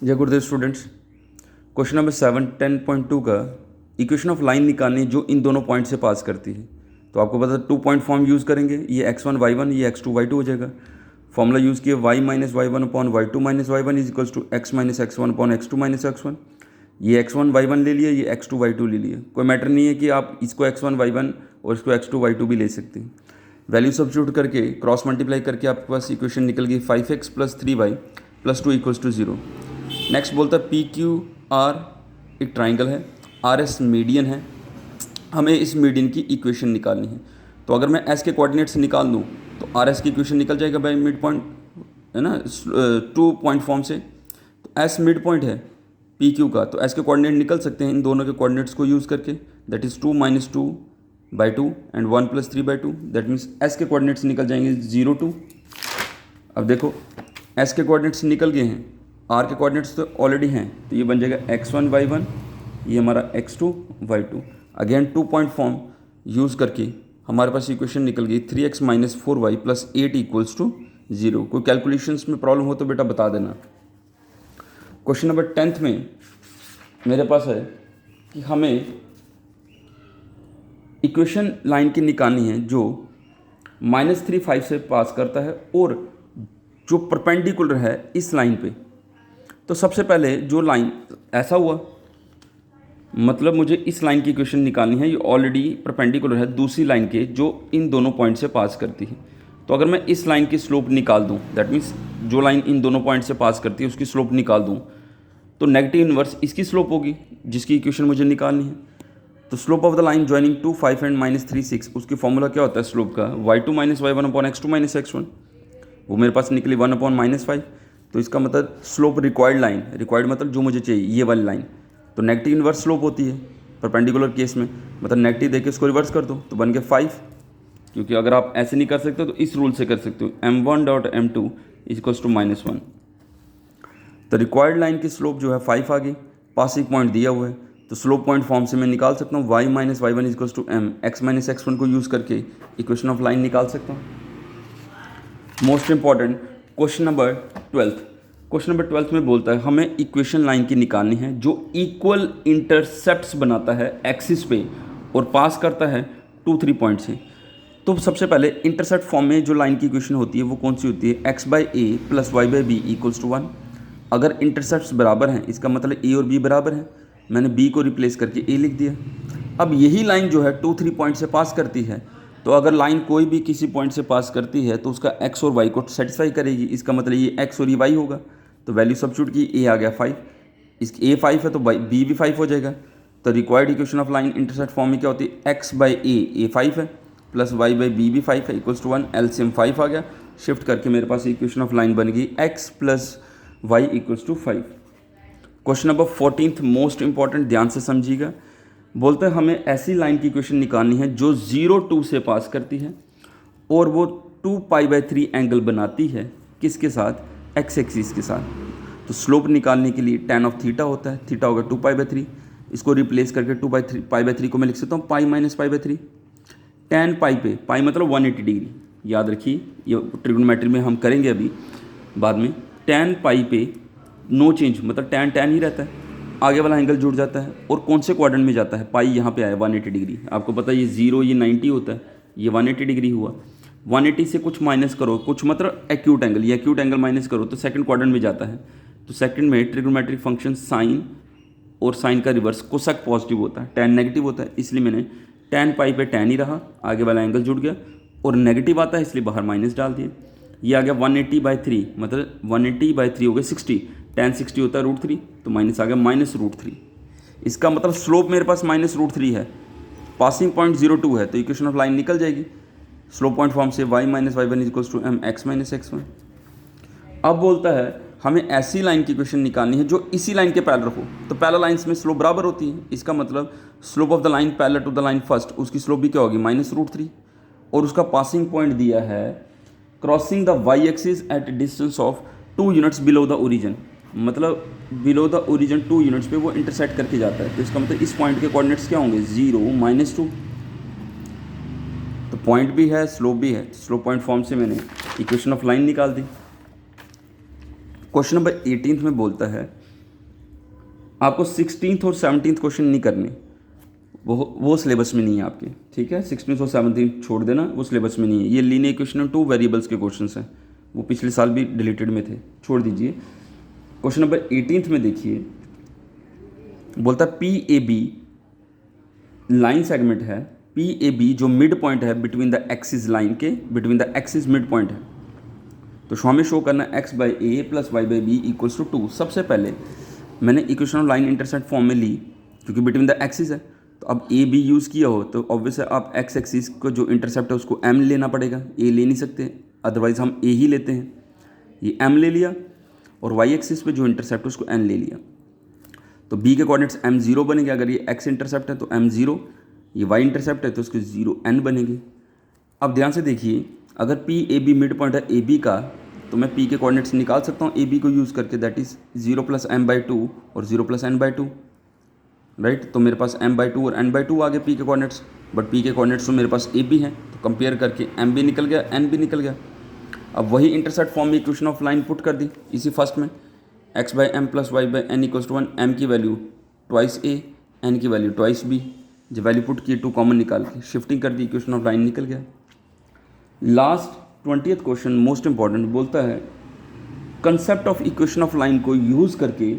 जय गुरुदेव students. Question number 7 10.2 का equation of line निकालनी है जो इन दोनों पॉइंट से पास करती है। तो आपको पता है 2 पॉइंट फॉर्म यूज़ करेंगे, ये x1 y1 ये x2 y2 हो जाएगा। फॉर्मूला यूज़ किया y minus y one upon y2 minus y one is equals to x minus x1 upon x2 minus x1। ये x1 y1 ले लिया, ये x2 y2 ले लिया। कोई मैटर नहीं है कि आप इसको x1 y1 और इसको x2 y2 भी ले सकते हैं। वैल्यू सब्स्टिट्यूट करके क्रॉस मल्टीप्लाई करके आपके पास इक्वेशन निकल गई 5x plus 3y plus 2 equals to 0। Next बोलता है पी क्यू आर एक ट्राइंगल है, आर एस मीडियन है, हमें इस मीडियन की इक्वेशन निकालनी है। तो अगर मैं एस के कोऑर्डिनेट्स निकाल दूँ तो आर एस की इक्वेशन निकल जाएगा बाई मिड पॉइंट, है ना, 2 पॉइंट फॉर्म से। तो एस मिड पॉइंट है पी क्यू का, तो एस के कोऑर्डिनेट निकल सकते हैं इन दोनों के कोऑर्डिनेट्स को यूज़ करके, that is 2 minus 2 by 2 and 1 plus 3 by 2। That means S के कोऑर्डिनेट्स निकल जाएंगे 0 2। अब देखो एस के कोऑर्डिनेट्स निकल गए हैं, आर के कोऑर्डिनेट्स तो ऑलरेडी हैं, तो ये बन जाएगा x1 y1, ये हमारा x2 y2। Again 2 point form use करके हमारे पास इक्वेशन निकल गई 3x minus 4y plus 8 equals to 0। कोई कैलकुलेशंस में प्रॉब्लम हो तो बेटा बता देना। क्वेश्चन नंबर 10th में मेरे पास है कि हमें इक्वेशन लाइन की निकालनी है जो -3 5 से पास करता है और जो परपेंडिकुलर है इस लाइन पे। तो सबसे पहले जो लाइन ऐसा हुआ, मतलब मुझे इस लाइन की इक्वेशन निकालनी है, ये ऑलरेडी परपेंडिकुलर है दूसरी लाइन के जो इन दोनों पॉइंट से पास करती है। तो अगर मैं इस लाइन की स्लोप निकाल दूं, दैट मीन्स जो लाइन इन दोनों पॉइंट से पास करती है उसकी स्लोप निकाल दूं, तो नेगेटिव इनवर्स इसकी स्लोप होगी जिसकी इक्वेशन मुझे निकालनी है। तो slope of the line joining 2 5 and -3 6, उसकी फॉर्मूला क्या होता है स्लोप का, y2 minus y one upon x2 minus x1। वो मेरे पास निकली 1 अपॉन -5। तो इसका मतलब स्लोप रिक्वायर्ड लाइन, रिक्वायर्ड मतलब जो मुझे चाहिए ये वाली लाइन, तो नेगेटिव इनवर्स स्लोप होती है परपेंडिकुलर केस में, मतलब नेगेटिव देके इसको रिवर्स कर दो तो बन गया 5। क्योंकि अगर आप ऐसे नहीं कर सकते तो इस रूल से कर सकते हो, m1 dot m2 equals to -1। तो रिक्वायर्ड लाइन की स्लोप जो है 5 आ गई, पासिंग पॉइंट दिया हुआ है, तो स्लोप पॉइंट फॉर्म से मैं निकाल सकता हूँ y minus y one equals to m, x minus x1 को यूज़ करके इक्वेशन ऑफ लाइन निकाल सकता हूँ। Most important question number 12। Question number 12 में बोलता है हमें इक्वेशन लाइन की निकालनी है जो इक्वल इंटरसेप्ट्स बनाता है एक्सिस पे और पास करता है 2 3 पॉइंट से। तो सबसे पहले इंटरसेप्ट फॉर्म में जो लाइन की इक्वेशन होती है वो कौन सी होती है, x by a plus y by b equals to 1। अगर इंटरसेप्ट्स बराबर हैं इसका मतलब a और b बराबर हैं, मैंने b को रिप्लेस करके a लिख दिया। अब यही लाइन जो है 2 3 पॉइंट से पास करती है, तो अगर लाइन कोई भी किसी पॉइंट से पास करती है तो उसका x और y को सेटिस्फाई करेगी, इसका मतलब ये x और ये y होगा। तो वैल्यू सब्स्टिट्यूट की, a आ गया 5, इसकी a 5 है तो b भी 5 हो जाएगा। तो required equation of line intercept form में क्या होती है, x बाई a 5 है प्लस y बाई b भी 5 है इक्वल्स टू 1, एलसीएम 5 आ गया। शिफ्ट करके मेरे पास इक्वेशन ऑफ लाइन बन गई x plus y equals to 5। Question number 14th most important, ध्यान से समझिएगा। बोलते हैं हमें ऐसी लाइन की इक्वेशन निकालनी है जो 0 2 से पास करती है और वो 2π/3 एंगल बनाती है, किसके साथ, x एक्सिस के साथ। तो स्लोप निकालने के लिए tan ऑफ थीटा होता है, थीटा होगा 2π/3, इसको रिप्लेस करके 2π/3 को मैं लिख सकता हूँ पाई माइनस π/3। tan पाई पे, पाई मतलब 180 डिग्री, याद रखिए ये ट्रिग्नोमेट्री में हम करेंगे अभी बाद में। tan पाई पे नो चेंज, मतलब tan tan ही रहता है, आगे वाला एंगल जुड़ जाता है और कौन से क्वाड्रेंट में जाता है, पाई यहाँ पे आया 180 डिग्री। आपको पता है ये 0 ये 90 होता है, ये 180 डिग्री हुआ। 180 से कुछ माइनस करो, कुछ मतलब एक्यूट एंगल, ये एक्यूट एंगल माइनस करो तो सेकंड क्वाड्रेंट में जाता है। तो सेकंड में ट्रिग्नोमेट्रिक फंक्शन साइन और साइन का रिवर्स कोसेक पॉजिटिव होता है, tan नेगेटिव होता है, इसलिए मैंने tan पाई पे tan ही रहा, आगे वाला एंगल जुड़ गया और नेगेटिव आता है इसलिए बाहर माइनस डाल दिए। ये आ गया 180/3, मतलब 180/3 हो गया 60, tan 60 होता है √3, तो माइनस आ गया -√3। इसका मतलब स्लोप मेरे पास -√3 है, पासिंग पॉइंट 0 2 है, तो इक्वेशन ऑफ लाइन निकल जाएगी स्लोप पॉइंट फॉर्म से y minus y one equals to m x minus x1। अब बोलता है हमें ऐसी लाइन की इक्वेशन निकालनी है जो इसी लाइन के पैरेलल हो, तो पैरेलल लाइंस में स्लोप बराबर होती है, इसका मतलब slope of the line parallel to the line first, उसकी स्लोप भी क्या होगी -√3, और उसका पासिंग पॉइंट दिया है crossing the y axis at distance of 2 units below the origin, मतलब बिलो द ओरिजिन 2 यूनिट्स पे वो इंटरसेक्ट करके जाता है। तो इसका मतलब इस पॉइंट के कोऑर्डिनेट्स क्या होंगे, 0 -2। तो पॉइंट भी है स्लोप भी है, स्लोप पॉइंट फॉर्म से मैंने इक्वेशन ऑफ लाइन निकाल दी। क्वेश्चन नंबर 18 में बोलता है आपको 16th और 17th क्वेश्चन नहीं करने, वो सिलेबस में नहीं है आपके, ठीक है। 16th और 17th छोड़ देना, वो सिलेबस में नहीं है। ये लीनियर इक्वेशन और 2 वेरिएबल्स के क्वेश्चन हैं, वो पिछले साल भी डिलीटेड में थे, छोड़ दीजिए। क्वेश्चन नंबर 18 में देखिए, बोलता है P A B line segment है, पी ए बी जो मिड पॉइंट है बिटवीन द एक्सिस लाइन के, between the axis mid point है। तो हमें शो करना x by a plus y by b equals to 2। सबसे पहले मैंने equation of line intersect form में ली, क्योंकि बिटवीन द एक्सिस है। तो अब ए बी यूज़ किया हो तो ऑब्वियस है आप एक्स एक्सिस को जो इंटरसेप्ट है उसको एम लेना पड़ेगा, ए ले नहीं सकते, अदरवाइज हम ए ही लेते हैं। ये एम ले लिया, और वाई एक्सिस पे जो इंटरसेप्ट है उसको एन ले लिया। तो बी के कोऑर्डिनेट्स एम जीरो बनेंगे, अगर ये एक्स इंटरसेप्ट है तो एम जीरो, ये वाई इंटरसेप्ट है तो उसके जीरो एन बनेंगे। अब ध्यान से देखिए, अगर P A B mid point है ए बी का, तो मैं पी के कोऑर्डिनेट्स निकाल सकता हूँ ए बी को यूज़ करके, that is 0 plus m by 2 और 0 प्लस एन बाई 2, राइट। तो मेरे पास एम बाई 2 और एन बाई 2 आ गए पी के कोऑर्डिनेट्स, बट पी के कोऑर्डिनेट्स तो मेरे पास ए बी हैं, तो कंपेयर करके एम भी निकल गया, एन भी निकल गया। अब वही इंटरसेप्ट फॉर्म में इक्वेशन ऑफ लाइन पुट कर दी इसी फर्स्ट में, x by m plus y by n equals to 1, m की वैल्यू ट्वाइस ए, एन की वैल्यू ट्वाइस बी, जो वैल्यू पुट की 2 कॉमन निकाल के शिफ्टिंग कर दी, इक्वेशन ऑफ लाइन निकल गया। Last 20th question most important, बोलता है concept of equation of line को यूज़ करके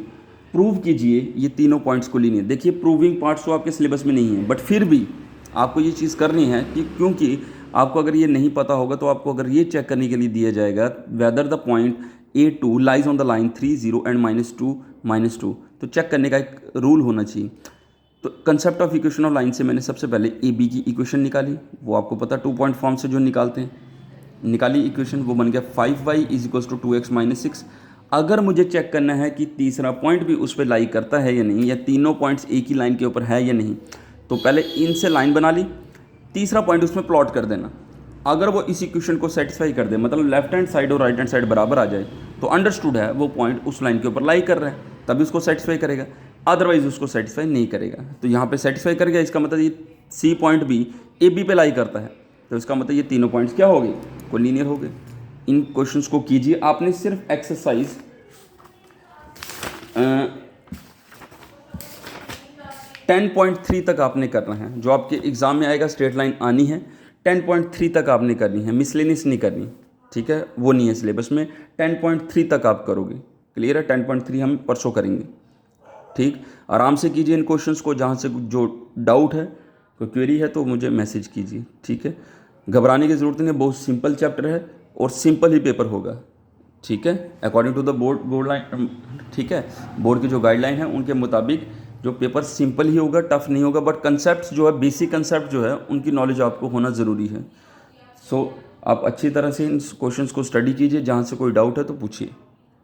प्रूव कीजिए ये तीनों पॉइंट्स को लीनियर। देखिए प्रूविंग पार्ट्स तो आपके सिलेबस में नहीं है, बट फिर भी आपको ये चीज़ करनी है कि क्योंकि आपको अगर ये नहीं पता होगा तो आपको अगर ये चेक करने के लिए दिया जाएगा whether the point A2 lies on the line 3 0 and -2, तो चेक करने का एक रूल होना चाहिए। तो concept of equation of line से मैंने सबसे पहले ए बी की इक्वेशन निकाली, वो आपको पता 2 पॉइंट फॉर्म से जो निकालते हैं, निकाली इक्वेशन, वो बन गया 5y is equals to 2x minus 6। अगर मुझे चेक करना है कि तीसरा पॉइंट भी उस पर लाई करता है या नहीं, या तीनों पॉइंट्स एक ही लाइन के ऊपर है या नहीं, तो पहले इनसे लाइन बना ली, तीसरा पॉइंट उसमें प्लॉट कर देना। अगर वो इस इक्वेशन को सेटिस्फाई कर दे, मतलब लेफ्ट हैंड साइड और राइट हैंड साइड बराबर आ जाए, तो अंडरस्टूड है वो पॉइंट उस लाइन के ऊपर लाई कर रहा है, तभी उसको सेटिस्फाई करेगा, अदरवाइज उसको सेटिस्फाई नहीं करेगा। तो यहाँ पे सेटिस्फाई करेगा, इसका मतलब ये सी पॉइंट भी ए बी पे लाई करता है, तो इसका मतलब ये तीनों पॉइंट्स क्या हो गए, कोलिनियर हो गए। इन क्वेश्चंस को कीजिए, आपने सिर्फ एक्सरसाइज 10.3 तक आपने करना है, जो आपके एग्जाम में आएगा स्ट्रेट लाइन आनी है, 10.3 तक आपने करनी है, मिसलेनियस नहीं करनी, ठीक है, वो नहीं है सिलेबस में। 10.3 तक आप करोगे, क्लियर है। 10.3 हम परसों करेंगे, ठीक। आराम से कीजिए इन क्वेश्चंस को, जहाँ से जो डाउट है, कोई क्वेरी है तो मुझे मैसेज कीजिए, ठीक है। घबराने की ज़रूरत नहीं है, बहुत सिंपल चैप्टर है और सिंपल ही पेपर होगा, ठीक है, according to the board line, ठीक है। बोर्ड की जो गाइडलाइन है उनके मुताबिक जो पेपर सिंपल ही होगा, टफ नहीं होगा, बट कंसेप्ट जो है, बेसिक कंसेप्ट जो है, उनकी नॉलेज आपको होना ज़रूरी है। सो आप अच्छी तरह से इन क्वेश्चंस को स्टडी कीजिए, जहाँ से कोई डाउट है तो पूछिए।